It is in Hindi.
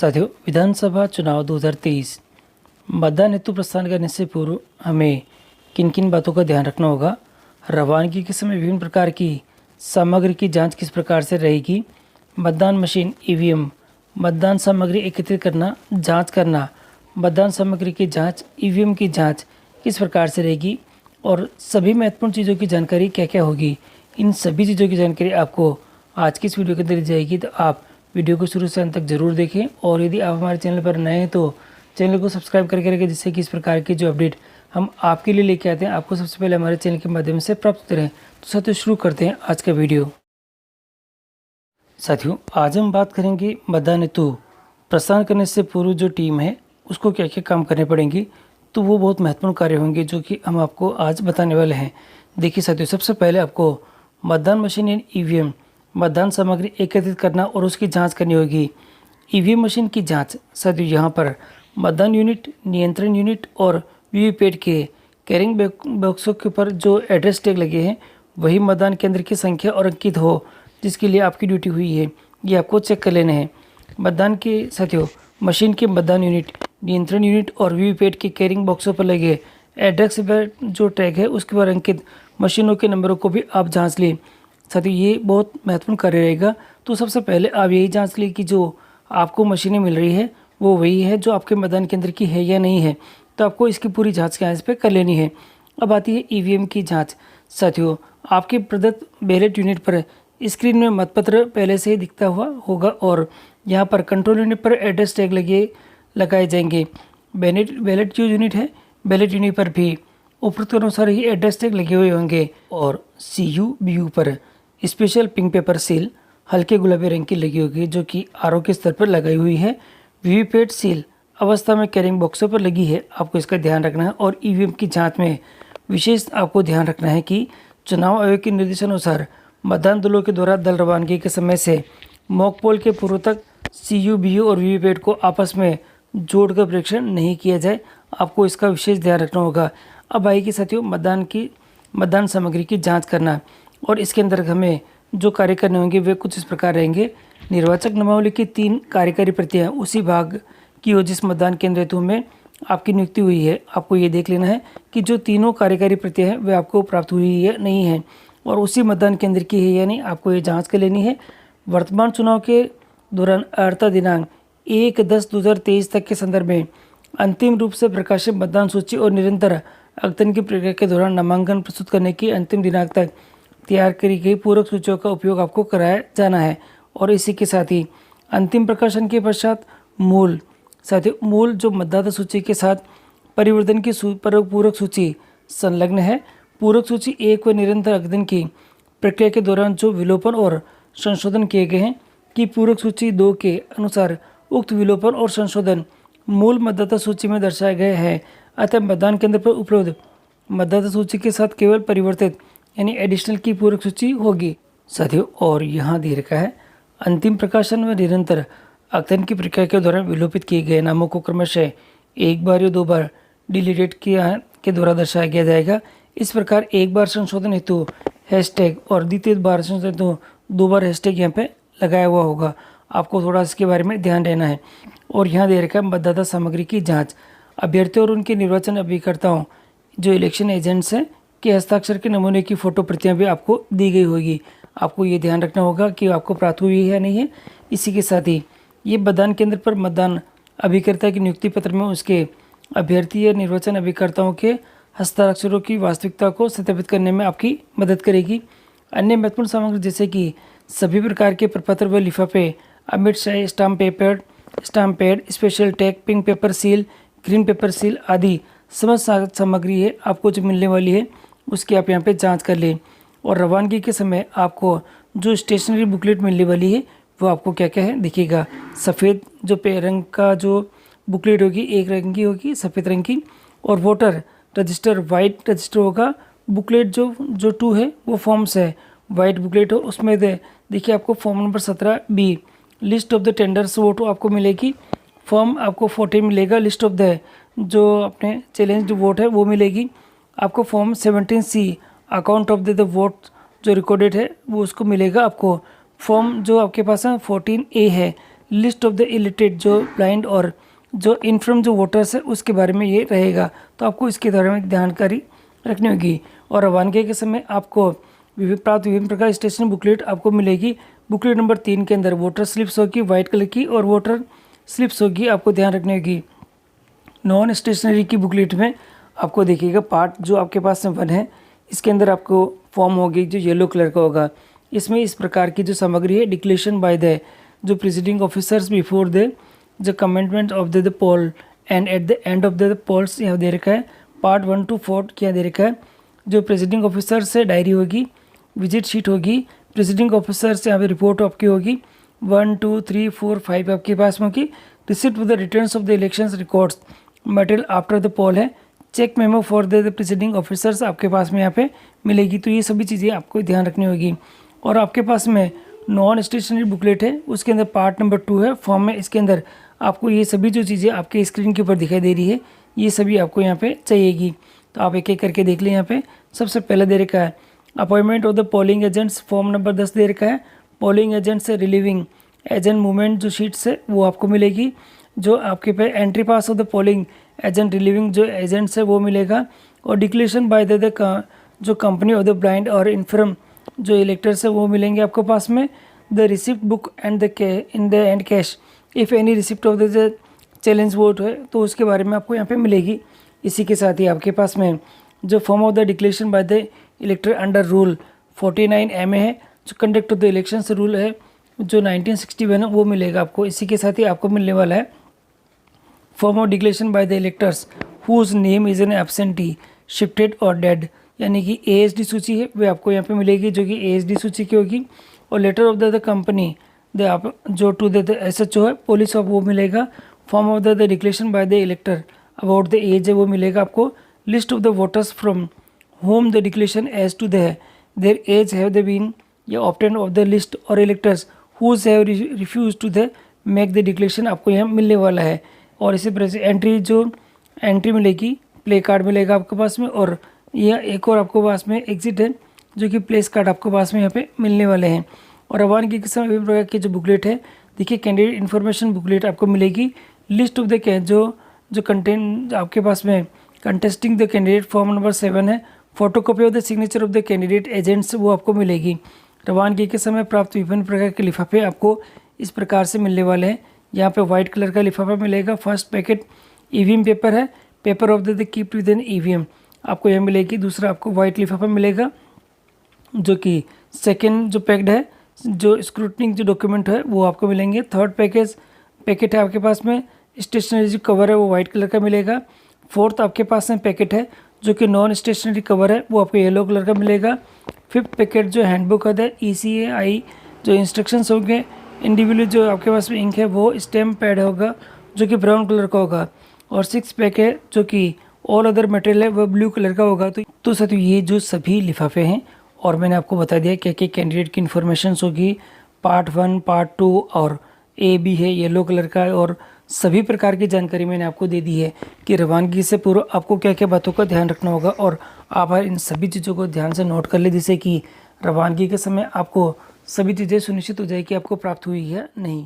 साथियों, विधानसभा चुनाव 2023 मतदान हेतु प्रस्थान करने से पूर्व हमें किन किन बातों का ध्यान रखना होगा। रवानगी के समय विभिन्न प्रकार की सामग्री की जांच किस प्रकार से रहेगी। मतदान मशीन ईवीएम, मतदान सामग्री एकत्रित करना, जांच करना, मतदान सामग्री की जांच, ईवीएम की जांच किस प्रकार से रहेगी और सभी महत्वपूर्ण चीज़ों की जानकारी क्या क्या होगी। इन सभी चीज़ों की जानकारी आपको आज की इस वीडियो के अंदर दी जाएगी, तो आप वीडियो को शुरू से अंत तक जरूर देखें। और यदि आप हमारे चैनल पर नए हैं तो चैनल को सब्सक्राइब करके रखें, जिससे कि इस प्रकार की जो अपडेट हम आपके लिए लेके आते हैं आपको सबसे पहले हमारे चैनल के माध्यम से प्राप्त होते रहें। तो साथियों, शुरू करते हैं आज का वीडियो। साथियों, आज हम बात करेंगे मतदान हेतु प्रस्थान करने से पूर्व जो टीम है उसको क्या क्या काम करने पड़ेंगे। तो वो बहुत महत्वपूर्ण कार्य होंगे जो कि हम आपको आज बताने वाले हैं। देखिए साथियों, सबसे पहले आपको मतदान मशीन यानी ईवीएम मतदान सामग्री एकत्रित करना और उसकी जांच करनी होगी। ईवीएम मशीन की जांच साथियों, यहाँ पर मतदान यूनिट, नियंत्रण यूनिट और वीवीपैट के कैरिंग बॉक्सों के ऊपर जो एड्रेस टैग लगे हैं वही मतदान केंद्र की संख्या और अंकित हो जिसके लिए आपकी ड्यूटी हुई है, ये आपको चेक कर लेना है। मतदान के साथियों, मशीन के मतदान यूनिट, नियंत्रण यूनिट और वीवीपैट के कैरिंग बॉक्सों पर लगे एड्रेस पर जो टैग है उसके पर अंकित मशीनों के नंबरों को भी आप जाँच लें। साथियों, ये बहुत महत्वपूर्ण कार्य रहेगा। तो सबसे पहले आप यही जांच लें कि जो आपको मशीनें मिल रही है वो वही है जो आपके मतदान केंद्र की है या नहीं है। तो आपको इसकी पूरी जांच यहाँ इस पर कर लेनी है। अब आती है ईवीएम की जांच। साथियों, आपके प्रदत्त बैलेट यूनिट पर स्क्रीन में मतपत्र पहले से ही दिखता हुआ होगा और यहाँ पर कंट्रोल यूनिट पर एड्रेस टैग लगाए जाएंगे। बैलेट जो यूनिट है, बैलेट यूनिट पर भी उपरोक्त अनुसार ही एड्रेस टैग लगे हुए होंगे और CU/BU पर स्पेशल पिंक पेपर सील हल्के गुलाबी रंग की लगी होगी जो कि आरओ के स्तर पर लगाई हुई है। वीवीपैट सील अवस्था में कैरिंग बॉक्सों पर लगी है, आपको इसका ध्यान रखना है। और ईवीएम की जांच में विशेष आपको ध्यान रखना है कि चुनाव आयोग के निर्देशानुसार मतदान दलों के द्वारा दल रवानगी के समय से मॉक पोल के पूर्व तक CU/BU और वीवीपैट को आपस में जोड़कर परीक्षण नहीं किया जाए, आपको इसका विशेष ध्यान रखना होगा। अब आएगी साथियों मतदान सामग्री की जाँच करना, और इसके अंदर हमें जो कार्य करने होंगे वे कुछ इस प्रकार रहेंगे। निर्वाचक नामावली की 3 कार्यकारी प्रतियां उसी भाग की हो जिस मतदान केंद्र हेतु में आपकी नियुक्ति हुई है। आपको ये देख लेना है कि जो तीनों कार्यकारी प्रतियां हैं वे आपको प्राप्त हुई है नहीं है और उसी मतदान केंद्र की है या नहीं, आपको ये जांच कर लेनी है। वर्तमान चुनाव के दौरान अर्थात दिनांक 1/10/2023 तक के संदर्भ में अंतिम रूप से प्रकाशित मतदान सूची और निरंतर अद्यतन की प्रक्रिया के दौरान नामांकन प्रस्तुत करने की अंतिम दिनांक तक तैयार करी गई पूरक सूचियों का उपयोग आपको कराया जाना है। और इसी के साथ ही अंतिम प्रकाशन के पश्चात मूल जो मतदाता सूची के साथ परिवर्तन की पूरक सूची संलग्न है। पूरक सूची 1 व निरंतर अद्यतन की प्रक्रिया के दौरान जो विलोपन और संशोधन किए गए हैं कि पूरक सूची 2 के अनुसार उक्त विलोपन और संशोधन मूल मतदाता सूची में दर्शाए गए हैं। अतः मतदान केंद्र पर उपलब्ध मतदाता सूची के साथ केवल परिवर्तित यानी एडिशनल की पूरक सूची होगी। साथियों, और यहाँ दे रखा है अंतिम प्रकाशन में निरंतर अद्यतन की प्रक्रिया के दौरान विलोपित किए गए नामों को क्रमशः 1 बार या 2 बार डिलीटेड के द्वारा दर्शाया गया जाएगा। इस प्रकार 1 बार संशोधन हेतु हैशटैग और द्वितीय बार संशोधन हेतु 2 बार हैशटैग यहाँ पे लगाया हुआ होगा। आपको थोड़ा इसके बारे में ध्यान देना है। और यहाँ दे रखा है मतदाता सामग्री की जाँच। अभ्यर्थियों और उनके निर्वाचन अभिकर्ताओं जो इलेक्शन एजेंट्स हैं के हस्ताक्षर के नमूने की फ़ोटो प्रतियां भी आपको दी गई होगी। आपको ये ध्यान रखना होगा कि आपको प्राप्त हुई है या नहीं है। इसी के साथ ही ये मतदान केंद्र पर मतदान अभिकर्ता की नियुक्ति पत्र में उसके अभ्यर्थी या निर्वाचन अभिकर्ताओं के हस्ताक्षरों की वास्तविकता को सत्यापित करने में आपकी मदद करेगी। अन्य महत्वपूर्ण सामग्री जैसे कि सभी प्रकार के प्रपत्र व लिफाफे, अमिट शाही stamp pad, special tag, pink paper seal, green paper seal आदि समस्त सामग्री है आपको जो मिलने वाली है उसकी आप यहाँ पे जांच कर लें। और रवानगी के समय आपको जो स्टेशनरी बुकलेट मिलने वाली है वो आपको क्या क्या है दिखेगा। सफ़ेद जो रंग का जो बुकलेट होगी, एक रंग की होगी, सफ़ेद रंग की। और वोटर रजिस्टर वाइट रजिस्टर होगा। बुकलेट जो 2 है वो फॉर्म्स है, वाइट बुकलेट हो उसमें देखिए आपको form number 17B list of the tenders vote आपको मिलेगी। फॉर्म आपको 14 मिलेगा, लिस्ट ऑफ द जो अपने चैलेंज वोट है वो मिलेगी आपको। Form 17C account of the vote जो रिकॉर्डेड है वो उसको मिलेगा आपको। फॉर्म जो आपके पास है 14A है, लिस्ट ऑफ द इलिटरेट जो ब्लाइंड और जो इन्फर्म जो वोटर्स है उसके बारे में ये रहेगा। तो आपको इसके बारे में जानकारी रखनी होगी। और रवानगी के समय आपको प्राप्त विभिन्न प्रकार की स्टेशनरी बुकलेट आपको मिलेगी। बुकलेट नंबर 3 के अंदर वोटर स्लिप्स होगी वाइट कलर की और वोटर स्लिप्स होगी, आपको ध्यान रखनी होगी। नॉन स्टेशनरी की बुकलेट में आपको देखिएगा पार्ट जो आपके पास में 1 है, इसके अंदर आपको फॉर्म होगी जो येलो कलर का होगा। इसमें इस प्रकार की जो सामग्री है डिक्लेरेशन बाय द जो प्रिजाइडिंग ऑफिसर्स बिफोर द जो commencement of the poll and at the end of the polls यहाँ दे रखा है। पार्ट 1 to 4 क्या दे रखा है, जो प्रेसिडिंग ऑफिसर से डायरी होगी, विजिट शीट होगी, प्रेसिडिंग ऑफिसर से यहाँ पे रिपोर्ट आपकी होगी 1 2 3 4 5 आपके पास में होगी। Receipt with the returns of the elections records material after the poll है। Check memo for the presiding officers आपके पास में यहाँ पे मिलेगी। तो ये सभी चीज़ें आपको ध्यान रखनी होगी। और आपके पास में नॉन स्टेशनरी बुकलेट है, उसके अंदर पार्ट नंबर 2 है फॉर्म में। इसके अंदर आपको ये सभी जो चीज़ें आपके स्क्रीन के ऊपर दिखाई दे रही है ये सभी आपको यहाँ पे चाहिएगी। तो आप एक एक करके देख लें। यहाँ पे सबसे पहले दे रखा है appointment of the polling agents, form number 10 दे रखा है। पोलिंग एजेंट से रिलीविंग एजेंट मूवमेंट जो शीट्स है वो आपको मिलेगी। जो आपके पे entry pass of the polling agent relieving जो एजेंट्स है वो मिलेगा। और डिक्लेरेशन बाय द जो कंपनी ऑफ द ब्लाइंड और इन्फर्म जो इलेक्टर्स है वो मिलेंगे आपको पास में। The receipt book and the in the end cash if any receipt of the challenge vote है तो उसके बारे में आपको यहाँ पे मिलेगी। इसी के साथ ही आपके पास में जो form of the declaration by the इलेक्टर under rule 49A है, जो कंडक्ट ऑफ द इलेक्शन से रूल है जो 1961 है वो मिलेगा आपको। इसी के साथ ही आपको मिलने वाला है form of declaration by the electors whose name is an absentee shifted और डेड, यानी कि ASD सूची है वे आपको यहाँ पे मिलेगी जो कि ASD सूची की होगी। और letter of the company the जो टू द SHO है पुलिस ऑफ वो मिलेगा। Form of the declaration by the elector about the age है वो मिलेगा आपको। List of the voters from home the declaration age to their age have the been या ऑप्टेन ऑफ द लिस्ट और electors who have refuse to the make the declaration आपको यहाँ मिलने वाला है। और इसी तरह से एंट्री मिलेगी, प्ले कार्ड मिलेगा आपके पास में। और यह एक और आपको पास में एग्जिट है जो कि प्लेस कार्ड आपको पास में यहाँ पे मिलने वाले हैं। और रवानगी के समय विभिन्न प्रकार की जो बुकलेट है देखिए कैंडिडेट इन्फॉर्मेशन बुकलेट आपको मिलेगी। लिस्ट ऑफ द जो कंटेंट आपके पास में contesting the candidate form number 7 है। Photocopy of the signature of the candidate agents वो आपको मिलेगी। रवानगी के समय प्राप्त विभिन्न प्रकार के लिफाफे आपको इस प्रकार से मिलने वाले हैं। यहाँ पे वाइट कलर का लिफाफा मिलेगा। फर्स्ट पैकेट EVM पेपर है, paper of the kept with an EVM आपको यह मिलेगी। दूसरा आपको वाइट लिफाफा मिलेगा जो कि सेकेंड जो पैक्ड है जो स्क्रूटनिंग जो डॉक्यूमेंट है वो आपको मिलेंगे। थर्ड पैकेट है आपके पास में स्टेशनरी जो कवर है वो वाइट कलर का मिलेगा। फोर्थ आपके पास में पैकेट है जो कि नॉन स्टेशनरी कवर है वो आपको येलो कलर का मिलेगा। फिफ्थ पैकेट जो हैंडबुक है ECAI जो इंस्ट्रक्शंस होंगे इंडिविजुअल जो आपके पास में इंक है वो स्टैम्प पैड होगा जो कि ब्राउन कलर का होगा। और सिक्स पैक है जो कि ऑल अदर मटेरियल है वो ब्लू कलर का होगा। तो साथियों ये जो सभी लिफाफे हैं और मैंने आपको बता दिया क्या क्या कैंडिडेट की इन्फॉर्मेशन होगी। पार्ट 1 पार्ट 2 और A भी है येलो कलर का। और सभी प्रकार की जानकारी मैंने आपको दे दी है कि रवानगी से पूर्व आपको क्या क्या बातों का ध्यान रखना होगा। और आप इन सभी चीज़ों को ध्यान से नोट कर ले जिससे कि रवानगी के समय आपको सभी चीज़ें सुनिश्चित हो जाए कि आपको प्राप्त हुई है नहीं।